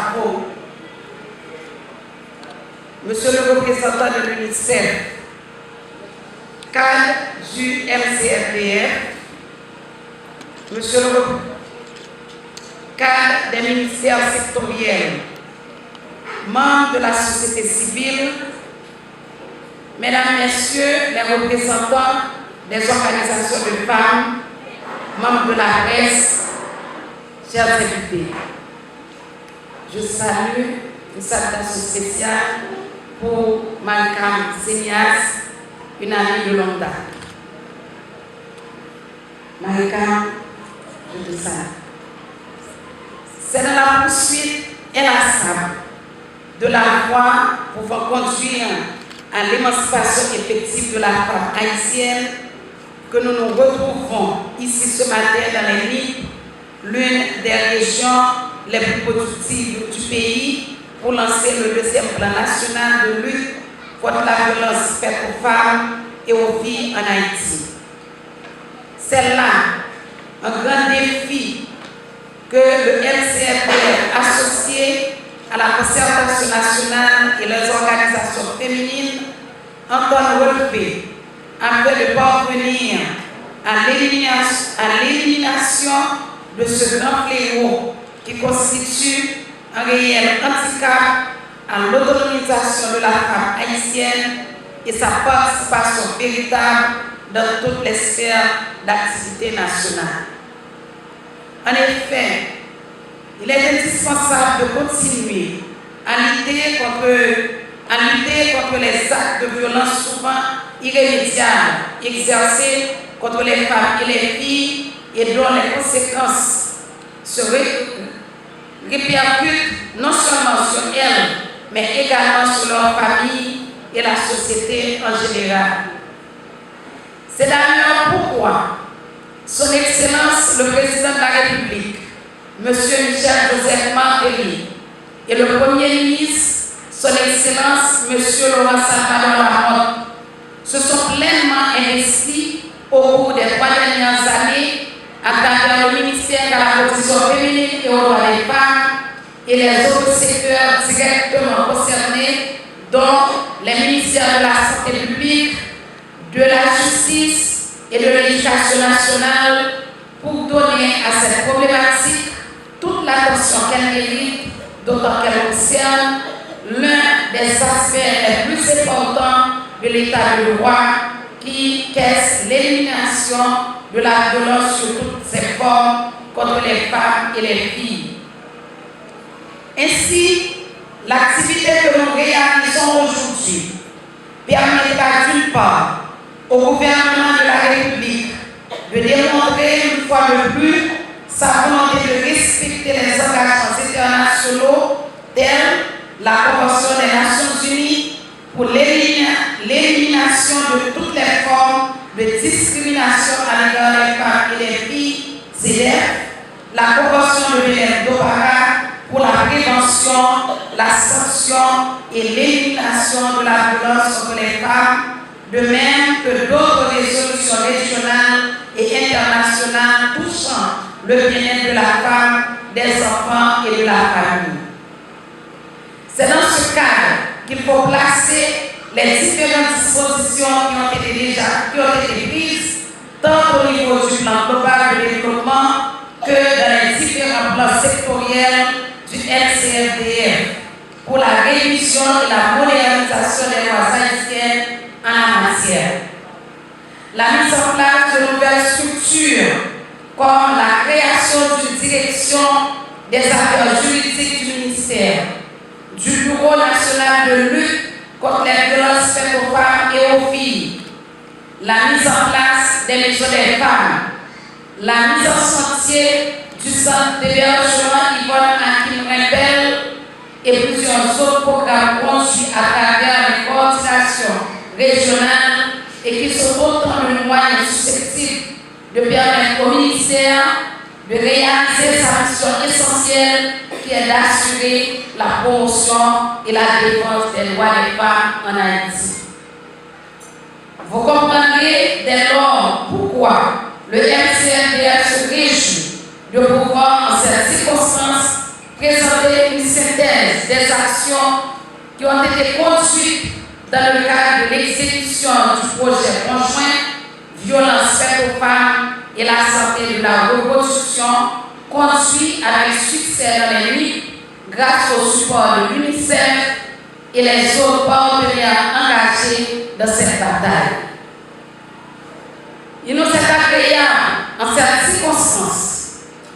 travaux, Monsieur le représentant de l'UNICEF, cadre du MCFDF, Monsieur le cadre des ministères sectoriels, membres de la société civile, Mesdames, Messieurs les représentants des organisations de femmes, membres de la presse, chers invités, je salue une salutation spéciale pour Malcolm Senias, une amie de longue date. Malcolm, je te salue. C'est dans la poursuite inlassable de la voie pouvant conduire à l'émancipation effective de la femme haïtienne que nous nous retrouvons ici ce matin dans les Nippes, l'une des régions les plus productives du pays, pour lancer le deuxième plan national de lutte contre la violence faite aux femmes et aux filles en Haïti. C'est là un grand défi que le MCFDF associé à la concertation nationale et les organisations féminines entendent relever afin de parvenir à l'élimination de ce grand fléau qui constitue un réel handicap à l'autonomisation de la femme haïtienne et sa participation véritable dans toutes les sphères d'activité nationale. En effet, il est indispensable de continuer à lutter contre les actes de violence souvent irrémédiables exercés contre les femmes et les filles et dont les conséquences se répercutent non seulement sur elles, mais également sur leur famille et la société en général. C'est d'ailleurs pourquoi Son Excellence le Président de la République, M. Michel Joseph Martelly, et le Premier ministre, Son Excellence M. Laurent Salvador Lamotte, se sont pleinement investis au cours des 3 dernières années à travers le ministère de la Condition féminine et aux droits des femmes et les autres secteurs directement concernés, dont les ministères de la Santé publique, de la Justice et de l'Éducation nationale, pour donner à cette problématique toute l'attention qu'elle mérite, d'autant qu'elle concerne l'un des aspects les plus importants de l'état de droit, qui est l'élimination de la violence sous toutes ses formes contre les femmes et les filles. Ainsi, l'activité que nous réalisons aujourd'hui permettra d'une part au gouvernement de la République de démontrer une fois de plus sa volonté de respecter les engagements internationaux tels la Convention des Nations Unies pour l'élimination de toutes les formes de discrimination à l'égard des femmes et des filles, CEDEF, la Convention de Belém do Pará pour la prévention, la sanction et l'élimination de la violence contre les femmes, de même que d'autres résolutions régionales et internationales touchant le bien-être de la femme, des enfants et de la famille. C'est dans ce cadre qu'il faut placer les différentes dispositions qui ont été prises, tant au niveau du plan global de développement que dans les différents plans sectoriels du MCFDF pour la révision et la modernisation des lois haïtiennes en la matière. La mise en place de nouvelles structures comme la création d'une direction des affaires juridiques du ministère, du Bureau national de lutte contre les violences faites aux femmes et aux filles, la mise en place des maisons des femmes, la mise en chantier du centre d'hébergement Yvonne Akin-Rempel et plusieurs autres programmes conçus à travers les coordinations régionales et qui sont autant de moyens susceptibles de permettre au ministère de réaliser sa mission essentielle qui est d'assurer la promotion et la défense des droits des femmes en Haïti. Vous comprendrez dès lors pourquoi le MCFDF se réjouit de pouvoir, en cette circonstance, présenter une synthèse des actions qui ont été conduites dans le cadre de l'exécution du projet conjoint Violence faite aux femmes et la santé de la reproduction conduit avec succès dans les nuits grâce au support de l'UNICEF et les autres partenaires engagés dans cette bataille. Il nous est agréable, en cette circonstance,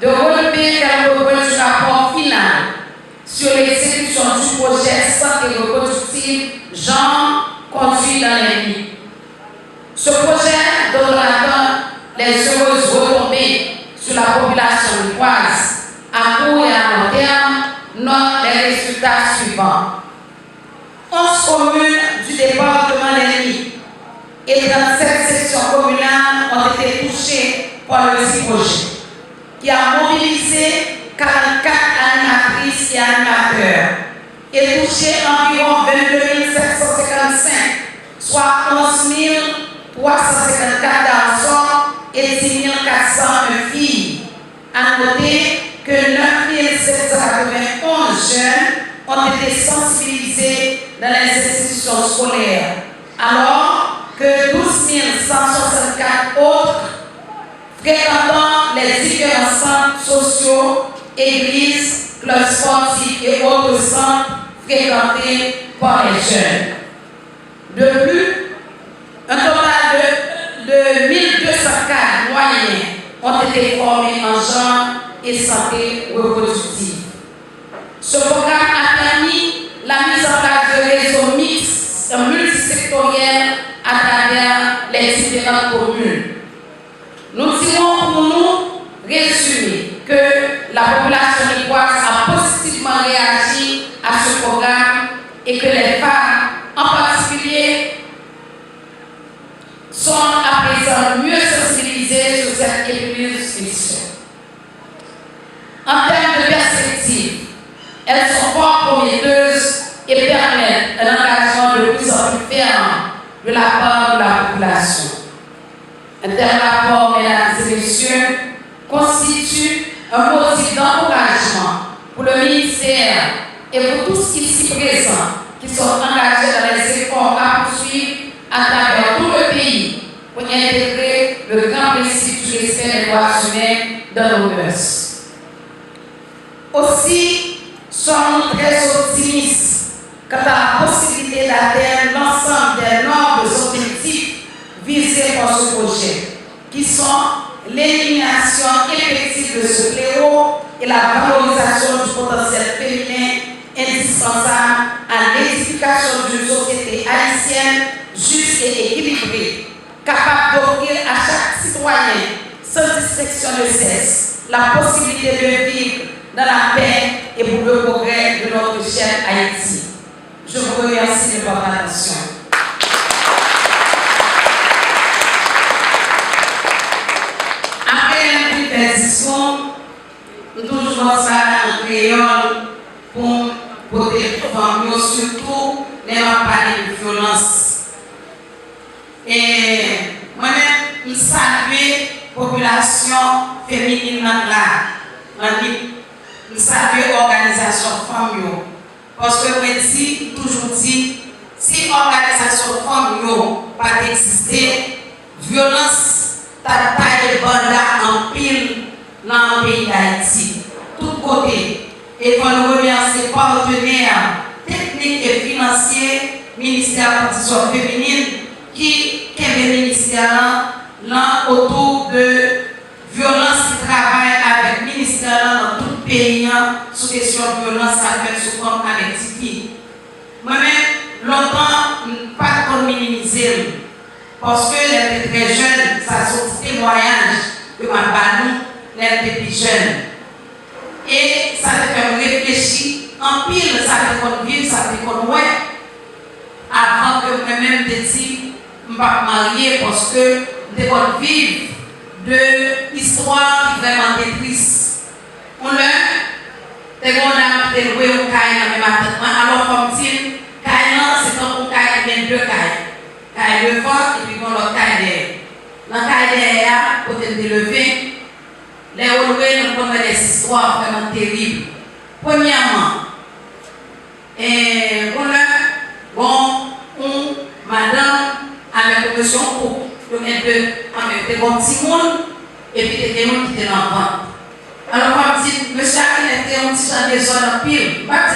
de relever quelques points du rapport final sur l'exécution du projet santé reproductive genre conduit dans les nuits. Ce projet donne les heureuses retombées sur la population lilloise à court et à long terme notent les résultats suivants. 11 communes du département des Nuits et 37 sections communales ont été touchées par le projet, qui a mobilisé 44 animatrices et animateurs et touché environ 22 755, soit 11 354 garçons et 10 401 filles. À noter que 9 791 jeunes ont été sensibilisés dans les institutions scolaires, alors que 12 164 autres fréquentant les différents centres sociaux, églises, clubs sportifs et autres centres fréquentés par les jeunes. De plus, un total de 1204 moyens ont été formés en genre et santé reproductive. Ce programme a permis la mise en place de réseaux mixtes multisectoriels à travers les différentes communes. Nous dirons pour nous résumer que la population lilloise a positivement réagi à ce programme et que les femmes en particulier sont à présent mieux sensibilisées sur cette épineuse mission. En termes de perspective, elles sont fort prometteuses et permettent un engagement de plus en plus ferme de la part de la population. Un tel rapport, mesdames et messieurs, constitue un motif d'encouragement pour le ministère et pour tous ici présents qui sont engagés dans les efforts à poursuivre à travers tout le pays pour intégrer le grand principe du respect des droits humains dans nos mœurs. Aussi, sommes-nous très optimistes quant à la possibilité d'atteindre l'ensemble des nobles objectifs visés par ce projet, qui sont l'élimination effective de ce fléau et la valorisation du potentiel féminin indispensable à l'édification d'une société haïtienne juste et équilibrée, capable d'offrir à chaque citoyen, sans distinction de sexe, la possibilité de vivre dans la paix et pour le progrès de notre chère Haïti. Je vous remercie de votre attention. Après l'interdiction, nous toujours ça en créole pour protéger les femmes, surtout les parler de violence. Et moi-même, je salue la population féminine là. Je salue l'organisation femmes. Parce que je toujours dit, si l'organisation femmes n'a pas existé, violence t'a taillé là en pile dans le pays d'Haïti. Tout côté. Et pour nous remercier les partenaires techniques et financiers, ministère de la Condition féminine, qui est le ministère là autour de violence qui travaille avec le ministère dans tout le pays sur question de violence avec ce corps avec Tiki. Moi-même, longtemps, je n'ai pas minimiser parce que les très jeunes, ça sont témoignages de ma bannou, les plus jeunes. Et ça te fait réfléchir en pile, ça te fait vivre, ça te fait ouais. Avant que moi-même te dise, je ne vais pas me marier parce que je vais vivre de l'histoire qui est vraiment triste. On l'a, c'est qu'on a loué au caille dans le même attendement. Alors, comme dit, caille, c'est quand on caille, il y a deux cailles. Caille devant et puis on l'autre caille derrière. Dans la caille derrière, pour te lever, les relevés nous connaissent des histoires vraiment terribles. Premièrement, madame avec une question pour donc un peu avec des bons petits monde et puis des gens qui étaient dans le ventre. Alors, comme dit, monsieur Akin était un petit genre de zone en pile, pas